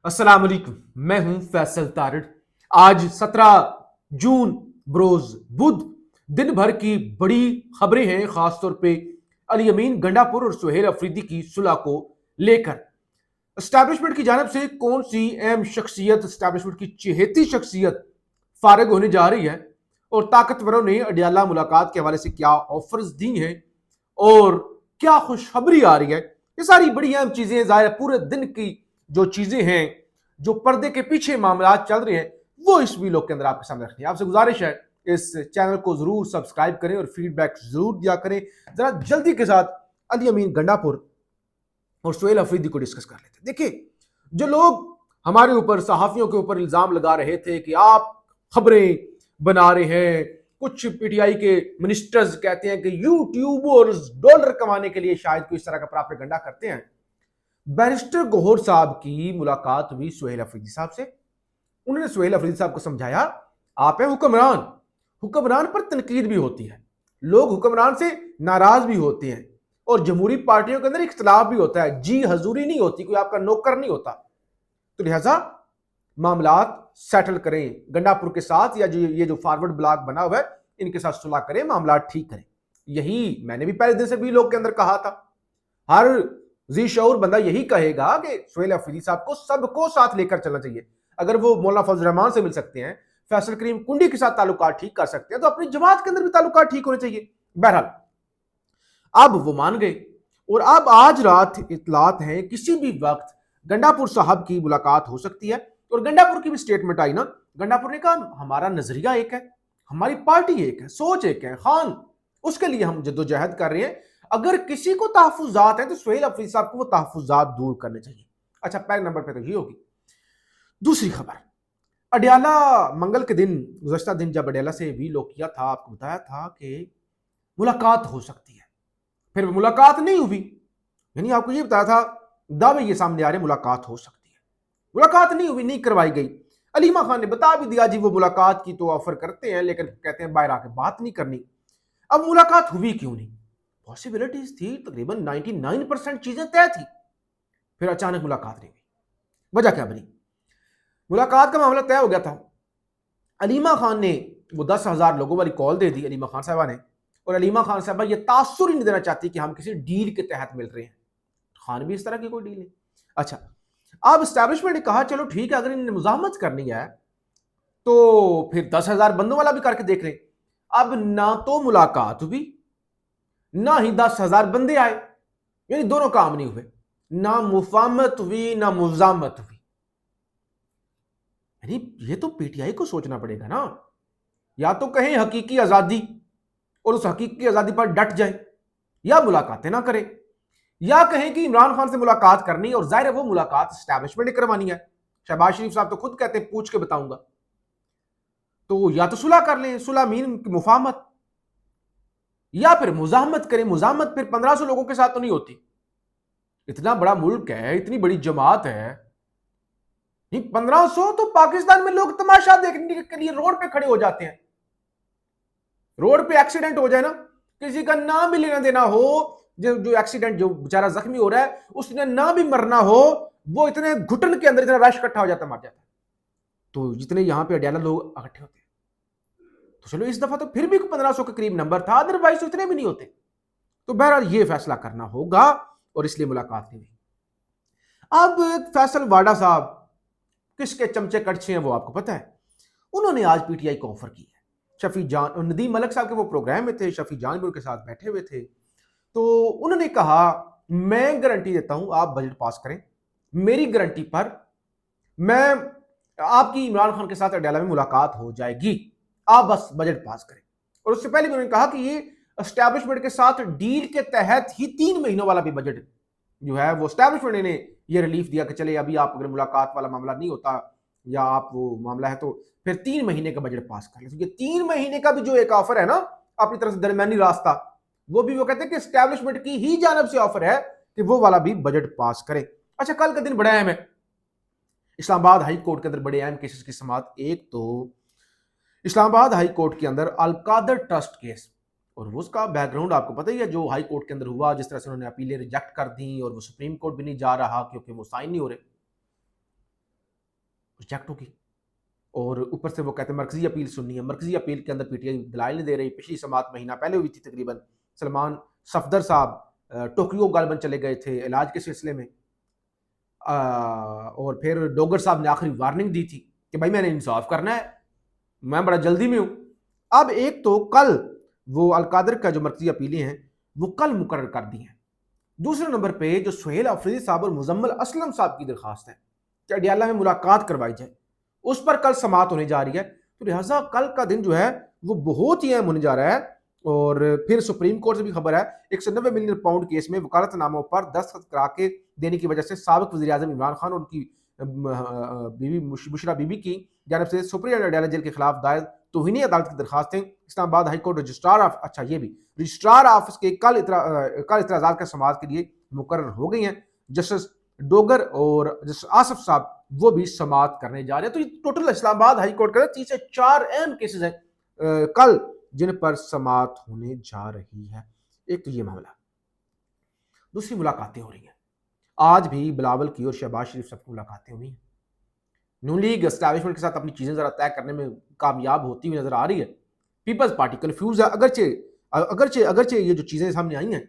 अस्सलाम वालेकुम। मैं हूं फैसल तारिड़। आज 17 जून बरोज बुध दिन भर की बड़ी खबरें हैं, खासतौर पे अली अमीन गंडापुर और सुहेल अफरीदी की सुलह को लेकर। एस्टैब्लिशमेंट की जानब से कौन सी अहम शख्सियत, एस्टैब्लिशमेंट की चहेती शख्सियत फारिग होने जा रही है और ताकतवरों ने अडियाला मुलाकात के हवाले से क्या ऑफर्स दी हैं और क्या खुशखबरी आ रही है, ये सारी बड़ी अहम चीजें जाहिर है पूरे दिन की जो चीजें हैं, जो पर्दे के पीछे मामला चल रहे हैं, वो इस वीडियो के अंदर आपके सामने रखनी है। आपसे गुजारिश है इस चैनल को जरूर सब्सक्राइब करें और फीडबैक जरूर दिया करें। जरा जल्दी के साथ अली अमीन गंडापुर और सुहेल अफरीदी को डिस्कस कर लेते हैं। देखिए, जो लोग हमारे ऊपर, सहाफियों के ऊपर इल्जाम लगा रहे थे कि आप खबरें बना रहे हैं, कुछ पीटीआई के मिनिस्टर्स कहते हैं कि यूट्यूबर्स डॉलर कमाने के लिए शायद कोई इस तरह का प्रोपेगेंडा करते हैं। बैरिस्टर गौहर साहब की मुलाकात हुई सुहेल अफरीदी साहब से। उन्होंने सुहेल अफरीदी साहब को समझाया, आप हैं हुक्मरान, हुक्मरान पर तनकीद भी होती है, लोग हुक्मरान से नाराज भी होते हैं और जमहूरी पार्टियों के अंदर इख्तलाफ भी होता है, जी हजूरी नहीं होती, कोई आपका नौकर नहीं होता। तो लिहाजा मामलात सेटल करें गंडापुर के साथ, या जो ये जो फॉरवर्ड ब्लॉक बना हुआ है इनके साथ सुलह करें, मामला ठीक करें। यही मैंने भी पहले दिन से भी लोग के अंदर कहा था। हर जी शऊर बंदा यही कहेगा कि सुहेल अफरीदी साहब को सबको साथ लेकर चलना चाहिए। अगर वो मौलाना फजल रहमान से मिल सकते हैं, फैसल करीम कुंडी के साथ ताल्लुकात ठीक कर सकते हैं, तो अपनी जमात के अंदर भी ताल्लुकात ठीक होने चाहिए। बहरहाल अब वो मान गए और अब आज रात इतलात है किसी भी वक्त गंडापुर साहब की मुलाकात हो सकती है। और गंडापुर की भी स्टेटमेंट आई ना, गंडापुर ने कहा हमारा नजरिया एक है, हमारी पार्टी एक है, सोच एक है, खान उसके लिए हम जद्दोजहद कर रहे हैं। अगर किसी को तहफुजात है तो सुहेल अफरीदी साहब को वो तहफुजात दूर करने चाहिए। अच्छा, पहले नंबर पे तो ये होगी। दूसरी खबर, अडियाला मंगल के दिन, गुज़श्ता दिन जब अडियाला से वी लोग किया था, आपको बताया था कि मुलाकात हो सकती है, फिर मुलाकात नहीं हुई। यानी आपको ये बताया था, दावे ये सामने आ रहे मुलाकात हो सकती है, मुलाकात नहीं हुई, नहीं करवाई गई। अलीमा खान ने बता भी दिया जी वो मुलाकात की तो ऑफर करते हैं, लेकिन कहते हैं बाहर आके बात नहीं करनी। अब मुलाकात हुई क्यों नहीं? पॉसिबिलिटीज थी, तकरीबन 99% चीजें तय थी, फिर अचानक मुलाकात नहीं हुई। वजह क्या बनी? मुलाकात का मामला तय हो गया था, अलीमा खान ने वो 10,000 लोगों वाली कॉल दे दी अलीमा खान साहबा ने, और अलीमा खान साहबा ये तासुर ही नहीं देना चाहती कि हम किसी डील के तहत मिल रहे हैं। खान भी इस तरह की कोई डील नहीं। अच्छा, अब स्टैब्लिशमेंट ने कहा चलो ठीक है, अगर इन्हें मुजाहमत करनी है तो फिर 10,000 बंदों वाला भी करके देख लें। अब ना तो मुलाकात हुई, ना ही 10,000 बंदे आए, यानी दोनों काम नहीं हुए। ना मुफाहमत हुई, ना मुजामत हुई। यानी ये तो पीटीआई को सोचना पड़ेगा ना, या तो कहें हकीकी आजादी और उस हकीकी आजादी पर डट जाए, या मुलाकातें ना करें, या कहें कि इमरान खान से मुलाकात करनी और जाहिर है वो मुलाकात एस्टैब्लिशमेंट ने करवानी है। शहबाज शरीफ साहब तो खुद कहते हैं पूछ के बताऊंगा। तो या तो सुलह कर लें, सुलह मीन मुफाहमत, या फिर मुजाहमत करें। मुजाहमत फिर 1500 लोगों के साथ तो नहीं होती, इतना बड़ा मुल्क है, इतनी बड़ी जमात है। नहीं, 1500 तो पाकिस्तान में लोग तमाशा देखने के लिए रोड पे खड़े हो जाते हैं। रोड पे एक्सीडेंट हो जाए ना, किसी का नाम भी लेना देना हो, जो एक्सीडेंट, जो बेचारा जख्मी हो रहा है उसने ना भी मरना हो, वो इतने घुटन के अंदर इतना रश इकट्ठा हो जाता, मर जाता है। तो जितने यहां पे अडियाला लोग इकट्ठे होते हैं, तो चलो इस दफा तो फिर भी 1500 के करीब नंबर था, अदरवाइज तो इतने भी नहीं होते। तो बहरहाल ये फैसला करना होगा और इसलिए मुलाकात नहीं हुई। अब फैसल वाडा साहब किसके चमचे कड़छे हैं वो आपको पता है। उन्होंने आज पीटीआई को ऑफर की है। शफी जान और नदीम मलिक साहब के वो प्रोग्राम में थे, शफी जान भी उनके साथ बैठे हुए थे। तो उन्होंने कहा मैं गारंटी देता हूं आप बजट पास करें, मेरी गारंटी पर मैं आपकी इमरान खान के साथ अडियाला में मुलाकात हो जाएगी, आप बस बजट पास करें। और उससे पहले भी उन्होंने कहा कि ये एस्टैब्लिशमेंट के साथ डील के तहत ही 3 महीनों वाला भी बजट जो है वो एस्टैब्लिशमेंट ने ये रिलीफ दिया कि चले अभी आप अगर मुलाकात वाला मामला नहीं होता या आप वो मामला है तो फिर 3 महीने का बजट पास कर ले। तो ये 3 महीने का भी जो एक ऑफर है ना अपनी तरफ से दरमियानी रास्ता, वो भी वो कहते हैं कि एस्टैब्लिशमेंट की ही जानब से ऑफर है कि वो वाला भी बजट पास करें। अच्छा, कल का दिन बड़ा अहम है, इस्लामाबाद हाई कोर्ट के अंदर बड़े अहम केसेस की समाअत। एक तो इस्लामाबाद हाई कोर्ट के अंदर अलकादर ट्रस्ट केस, और वो उसका बैकग्राउंड आपको पता ही है, जो हाई कोर्ट के अंदर हुआ, जिस तरह से उन्होंने अपीलें रिजेक्ट कर दी और वो सुप्रीम कोर्ट भी नहीं जा रहा क्योंकि वो साइन नहीं हो रहे। रिजेक्ट होगी। और ऊपर से वो कहते हैं मरकजी अपील सुननी है। मरकजी अपील के अंदर पीटीआई दलाइल नहीं दे रही। पिछली समात महीना पहले हुई थी तकरीबन। सलमान सफदर साहब टोक्यो गालबन चले गए थे इलाज के सिलसिले में। और फिर डोगर साहब ने आखिरी वार्निंग दी थी कि भाई मैंने इंसाफ करना है, मैं बड़ा जल्दी में हूं। अब एक तो कल वो अलकादर का जो मरकजी अपीलें हैं वो कल मुकर्रर कर दी हैं। दूसरे नंबर पे जो सुहेल अफरीदी साहब और मुजम्मल असलम साहब की दरखास्त है कि अडियाला में मुलाकात करवाई जाए, उस पर कल समात होने जा रही है। तो लिहाजा कल का दिन जो है वो बहुत ही अहम होने जा रहा है। और फिर सुप्रीम कोर्ट से भी खबर है 190 मिलियन पाउंड केस में वकालतनामों पर दस्तखत करा के देने की वजह से साबिक वज़ीर आज़म इमरान खान और उनकी बीवी बुशरा बीबी की जानब से सुप्रीम अडियाला जेल के खिलाफ दायर तौहीनी अदालत की दरखास्तें Islamabad high court registrar registrar office के कल इतराज़ात का समाअत के लिए मुकर्रर हो गई हैं। जस्टिस डोगर और जस्टिस आसफ साहब वो भी समाअत करने जा रहे हैं। तो ये टोटल इस्लामाबाद हाई कोर्ट का 3 से 4 अहम केसेस हैं कल जिन पर समाअत होने जा रही है। एक तो ये मामला, दूसरी मुलाकातें हो रही हैं। आज भी बिलावल की और शहबाज शरीफ सबकी मुलाकातें हुई हैं। नून लीग एस्टैब्लिशमेंट के साथ अपनी चीजें जरा तय करने में कामयाब होती हुई नजर आ रही है। पीपल्स पार्टी कंफ्यूज है। अगरचे ये जो चीजें सामने आई हैं,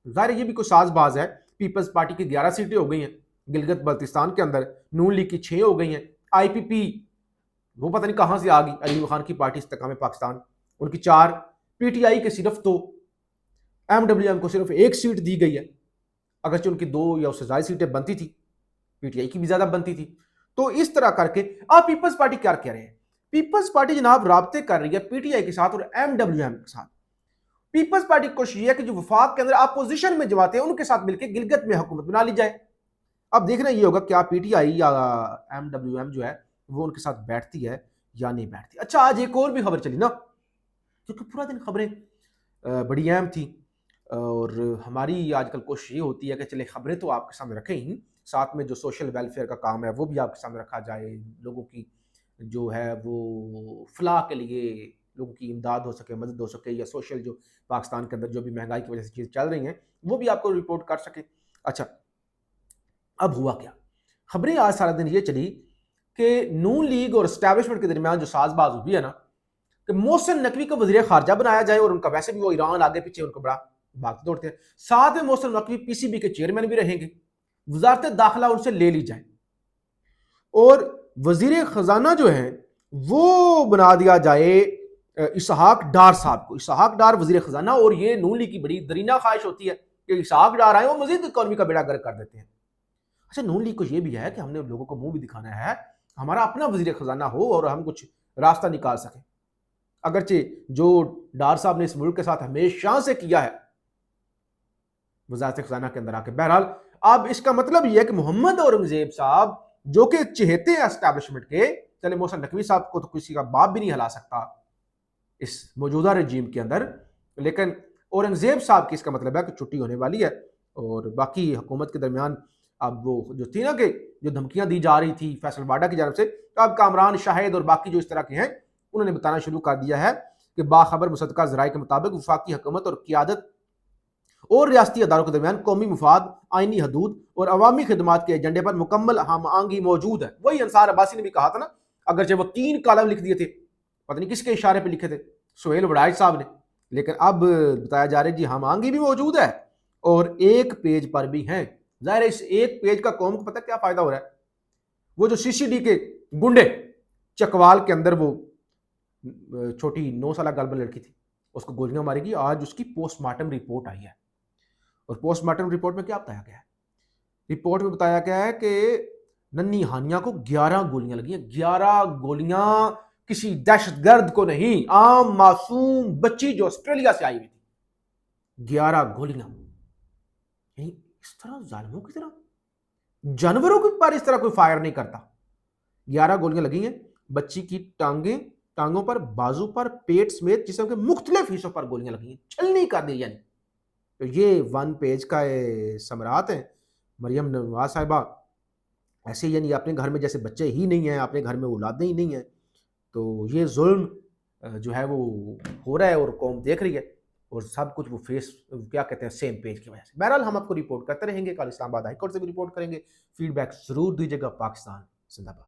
जाहिर ये भी कोई साजबाज है। पीपल्स पार्टी की 11 सीटें हो गई हैं गिलगित बल्तिस्तान के अंदर, नून लीग की 6 हो गई हैं। IPP वो पता नहीं कहां से आ गई, अयूब खान की पार्टी इस्तेकाम पाकिस्तान, उनकी 4, PTI के सिर्फ 2, MWM को सिर्फ 1 सीट दी गई है। अगरचे उनकी 2 या उससे ज्यादा सीटें बनती थी, PTI की भी ज्यादा बनती थी। तो इस तरह करके अब पीपल्स पार्टी क्या कह रहे हैं? पीपल्स पार्टी जनाब राब्ते कर रही है PTI के साथ और MWM के साथ। पीपल्स पार्टी की कोशिश है कि जो वफाक के अंदर अपोजिशन में जमाते हैं उनके साथ मिलकर गिलगित में हुकूमत बना ली जाए। अब देखना ये होगा क्या PTI या MWM जो है वो उनके साथ बैठती है या नहीं बैठती। अच्छा, आज एक और भी खबर चली ना, क्योंकि पूरा दिन खबरें बड़ी अहम थी और हमारी आजकल कोशिश ये होती है कि चले खबरें तो आपके सामने रखें ही, साथ में जो सोशल वेलफेयर का काम है वो भी आपके सामने रखा जाए। लोगों की जो है वो फलाह के लिए लोगों की इमदाद हो सके, मदद हो सके, या सोशल जो पाकिस्तान के अंदर जो भी महंगाई की वजह से चीज़ चल रही हैं वो भी आपको रिपोर्ट कर सके। अच्छा, अब हुआ क्या? खबरें आज सारा दिन ये चली कि नून लीग और एस्टैब्लिशमेंट के दरमियान जो साजबाज हुई है ना कि मोहसिन नकवी को वज़ीर ख़ारजा बनाया जाए, और उनका वैसे भी वो ईरान आगे पीछे उनको बड़ा भागते दौड़ते हैं। साथ में मोहसिन नकवी PCB के चेयरमैन भी रहेंगे, वजारत दाखिला उनसे ले ली जाए और वजीर खजाना जो है वो बना दिया जाए इसहाक डार साहब को। इसहाक डार वजीर खजाना, और ये नून लीग की बड़ी दरीना ख्वाहिश होती है कि इसहाक डार आए और मजीद इकॉनमी का बेड़ा गर्क कर देते हैं। अच्छा, नून लीग को ये भी है कि हमने लोगों को मुंह भी दिखाना है, हमारा अपना वजीर खजाना हो और हम कुछ रास्ता निकाल सकें। अगरचे जो डार साहब ने इस मुल्क के साथ हमेशा से किया है वजारत खजाना के अंदर आके। बहरहाल अब इसका मतलब यह है कि मोहम्मद औरंगजेब साहब जो कि चहेते हैं एस्टैब्लिशमेंट के, चले मोहसिन नकवी साहब को तो किसी का बाप भी नहीं हिला सकता इस मौजूदा रजीम के अंदर, लेकिन औरंगजेब साहब की इसका मतलब है कि छुट्टी होने वाली है। और बाकी हुकूमत के दरमियान अब वो जो थी ना कि जो धमकियां दी जा रही थी फैसल वाडा की जानब से, तो अब कामरान शाहिद और बाकी जो इस तरह के हैं उन्होंने बताना शुरू कर दिया है कि बाखबर मुसद्दका ज़राए के मुताबिक वफाकी हुकूमत और क़ियादत और रियासती अदारों के दरमियान कौमी मुफाद, आइनी हदूद और अवामी खिदमात के एजेंडे पर मुकम्मल हम आंगी मौजूद है। वही अंसार अब्बासी ने भी कहा था ना, अगरचे वो 3 कॉलम लिख दिए थे, पता नहीं किसके इशारे पे लिखे थे, सुहेल वड़ाइच साहब ने, लेकिन अब बताया जा रहा है जी हम आंगी भी मौजूद है और 1 पेज पर भी हैं। जाहिर है इस 1 पेज का कौम को पता क्या फायदा हो रहा है? वो जो CCD के गुंडे चकवाल के अंदर वो छोटी 9 साल गलबन लड़की थी, उसको गोलियां मारेगी, आज उसकी पोस्टमार्टम रिपोर्ट आई है। और पोस्टमार्टम रिपोर्ट में क्या बताया गया है? रिपोर्ट में बताया गया है कि नन्ही हानिया को 11 गोलियां लगी हैं। 11 गोलियां किसी दहशतगर्द को नहीं, आम मासूम बच्ची जो ऑस्ट्रेलिया से आई हुई थी। 11 गोलियां, इस तरह जालिमों की तरह जानवरों के पर इस तरह कोई फायर नहीं करता। 11 गोलियां लगी हैं, बच्ची की टांगों पर, बाजू पर, पेट समेत जिस्म के मुख्तलिफ हिस्सों पर गोलियां लगी हैं, छलनी कर दी। यानी तो ये 1 पेज का समरात है। मरियम नवाज साहिबा ऐसे, यानी अपने घर में जैसे बच्चे ही नहीं हैं, अपने घर में औलादें ही नहीं हैं, तो ये जुल्म जो है वो हो रहा है और कौम देख रही है, और सब कुछ वो फेस क्या कहते हैं सेम पेज की वजह से। बहरहाल हम आपको रिपोर्ट करते रहेंगे, कल इस्लामाबाद हाई कोर्ट से भी रिपोर्ट करेंगे। फीडबैक जरूर दीजिएगा। पाकिस्तान जिंदाबाद।